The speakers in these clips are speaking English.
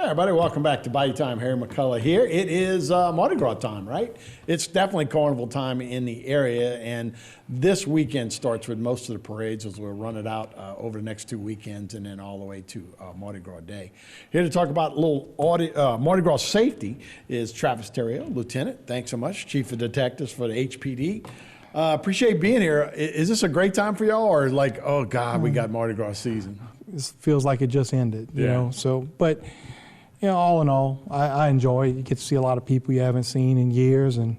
Hey everybody, welcome back to Bayou Time. Harry McCullough here. It is Mardi Gras time, right? It's definitely carnival time in the area, and this weekend starts with most of the parades as we'll run it out over the next 2 weekends and then all the way to Mardi Gras Day. Here to talk about a little Mardi Gras safety is Travis Theriot, Lieutenant. Thanks so much, Chief of Detectives for the HPD. Appreciate being here. Is this a great time for y'all, or like, oh God, we got Mardi Gras season? This feels like it just ended, you know. So, but you know, all in all, I enjoy it. You get to see a lot of people you haven't seen in years, and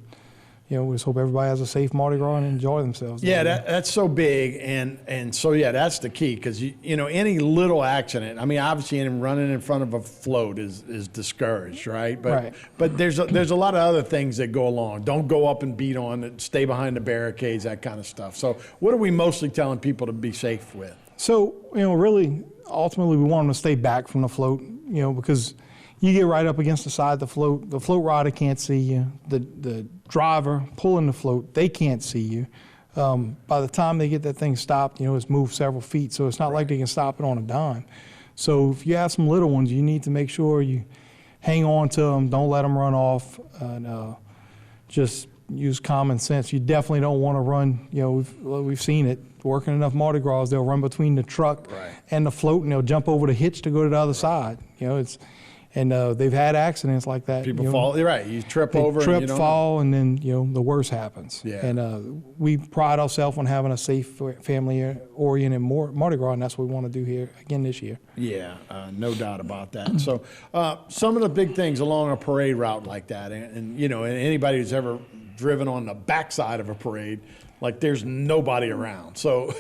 you know, we just hope everybody has a safe Mardi Gras and enjoy themselves. Yeah, that's so big, and so yeah, that's the key, because you know, any little accident. I mean, obviously, running in front of a float is discouraged, right? But there's a lot of other things that go along. Don't go up and beat on it. Stay behind the barricades, that kind of stuff. So, what are we mostly telling people to be safe with? So, you know, really, ultimately, we want them to stay back from the float, you know, because you get right up against the side of the float rider can't see you. The driver pulling the float, they can't see you. By the time they get that thing stopped, you know, it's moved several feet, so it's not like they can stop it on a dime. So if you have some little ones, you need to make sure you hang on to them, don't let them run off, and just use common sense. You definitely don't want to run, you know, we've seen it. Working enough Mardi Gras, they'll run between the truck and the float, and they'll jump over the hitch to go to the other side. You know, and they've had accidents like that. People fall. You're right. You trip over. Trip, fall, and then you know the worst happens. Yeah. And we pride ourselves on having a safe, family-oriented Mardi Gras, and that's what we want to do here again this year. Yeah, no doubt about that. So some of the big things along a parade route like that, and you know, and anybody who's ever driven on the backside of a parade, like there's nobody around. So,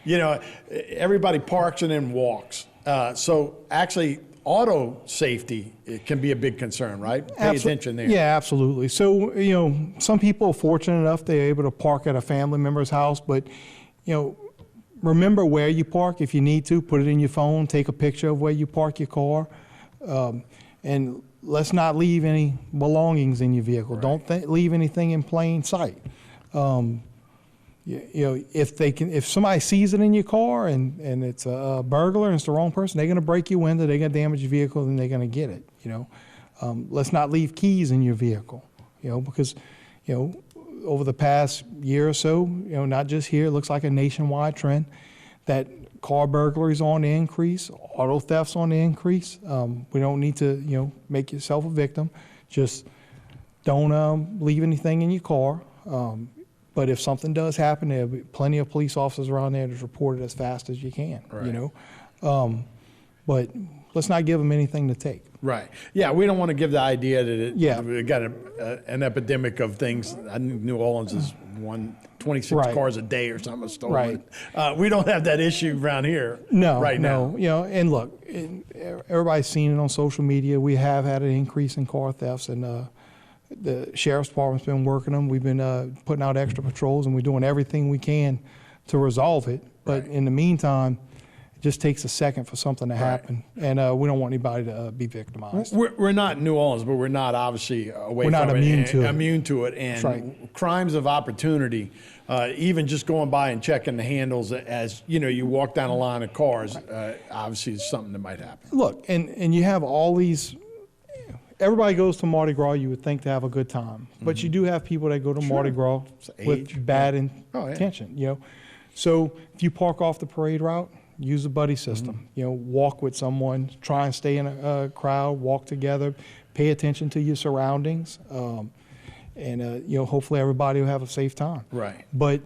you know, everybody parks and then walks. So actually, auto safety, it can be a big concern, right? Pay attention there. Yeah, absolutely. So, you know, some people are fortunate enough they're able to park at a family member's house, but, you know, remember where you park if you need to. Put it in your phone, take a picture of where you park your car, and let's not leave any belongings in your vehicle. Don't leave anything in plain sight. You know, if somebody sees it in your car and it's a burglar and it's the wrong person, they're going to break your window, they're going to damage your vehicle, and they're going to get it. You know, let's not leave keys in your vehicle. You know, because you know, over the past year or so, you know, not just here, it looks like a nationwide trend that car burglaries on the increase, auto thefts on the increase. We don't need to, you know, make yourself a victim. Just don't leave anything in your car. But if something does happen, there'll be plenty of police officers around there to report it as fast as you can, you know. But let's not give them anything to take. Right. Yeah, we don't want to give the idea that we got an epidemic of things. I think New Orleans is 26 cars a day or something stolen. We don't have that issue around here now. You know, and look, everybody's seen it on social media. We have had an increase in car thefts, and the sheriff's department's been working them. We've been putting out extra patrols, and we're doing everything we can to resolve it. But in the meantime, it just takes a second for something to happen, and we don't want anybody to be victimized. We're not New Orleans, but we're not obviously away from it. We're not immune to it. And crimes of opportunity, even just going by and checking the handles as you know you walk down a line of cars, obviously is something that might happen. Look, and you have all these. Everybody goes to Mardi Gras, you would think, to have a good time. But you do have people that go to Mardi Gras with bad intention, you know. So if you park off the parade route, use a buddy system. You know, walk with someone, try and stay in a crowd, walk together, pay attention to your surroundings, and you know, hopefully everybody will have a safe time. But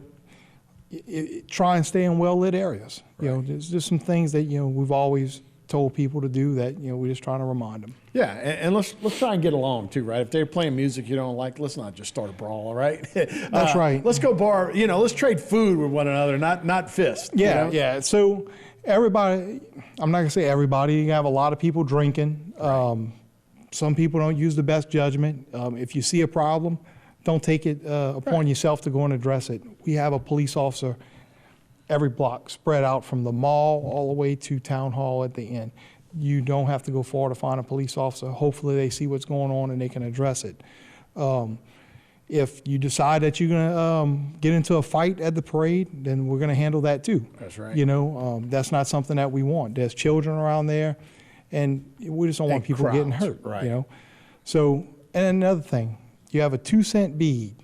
try and stay in well-lit areas. You know, there's just some things that, you know, we've always told people to do that, you know, we're just trying to remind them. Yeah, and let's try and get along too, right? If they're playing music you don't like, let's not just start a brawl, all right? That's right. Let's go let's trade food with one another, not fists. Yeah, you know? yeah. So everybody, I'm not gonna say everybody, you have a lot of people drinking. Some people don't use the best judgment. If you see a problem, don't take it upon yourself to go and address it. We have a police officer every block, spread out from the mall all the way to town hall at the end. You don't have to go far to find a police officer. Hopefully they see what's going on and they can address it. If you decide that you're gonna get into a fight at the parade, then we're gonna handle that too. That's right. You know, that's not something that we want. There's children around there, and we just don't want And people getting crowds, hurt, right. you know? So, and another thing, you have a 2-cent bead.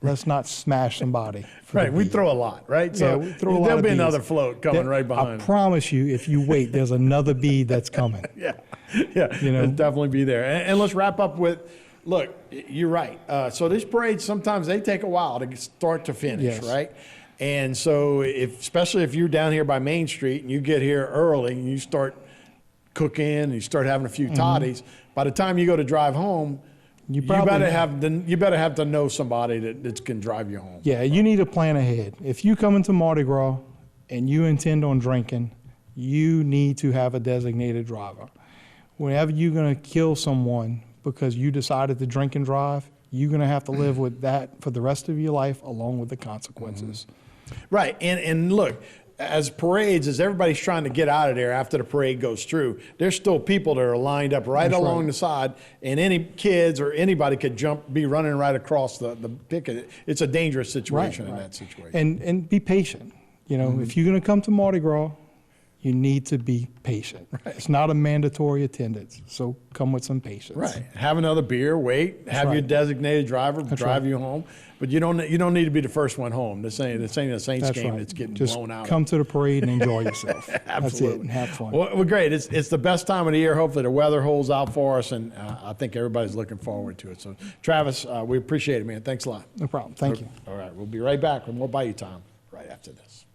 Let's not smash somebody. For Right, the we bead. throw a lot, right? Yeah, So we throw a lot there'll of be beads. another float coming That- right behind. I promise you, if you wait, there's another bead that's coming. Yeah, yeah, You know? it'll definitely be there. And let's wrap up with, look, you're right. So these parades, sometimes they take a while to start to finish, Yes. right? And so especially if you're down here by Main Street and you get here early and you start cooking and you start having a few toddies, by the time you go to drive home, you better have to know somebody that can drive you home. Yeah, you need to plan ahead. If you come into Mardi Gras and you intend on drinking, you need to have a designated driver. Whenever you're going to kill someone because you decided to drink and drive, you're going to have to live with that for the rest of your life along with the consequences. Right, and look, as parades, as everybody's trying to get out of there after the parade goes through, there's still people that are lined up right That's along right. the side, and any kids or anybody could be running right across the picket. It's a dangerous situation in that situation. And be patient. You know, if you're going to come to Mardi Gras, you need to be patient. It's not a mandatory attendance, so come with some patience. Right, have another beer, wait, have your right. designated driver drive right. you home, but you don't need to be the first one home. This ain't a Saints That's game right. that's getting Just blown out. come to the parade and enjoy yourself. That's it, Absolutely. and have fun. Well, great. It's the best time of the year. Hopefully the weather holds out for us, and I think everybody's looking forward to it. So, Travis, we appreciate it, man. Thanks a lot. No problem. Thank you. All right, we'll be right back with more Bayou Time right after this.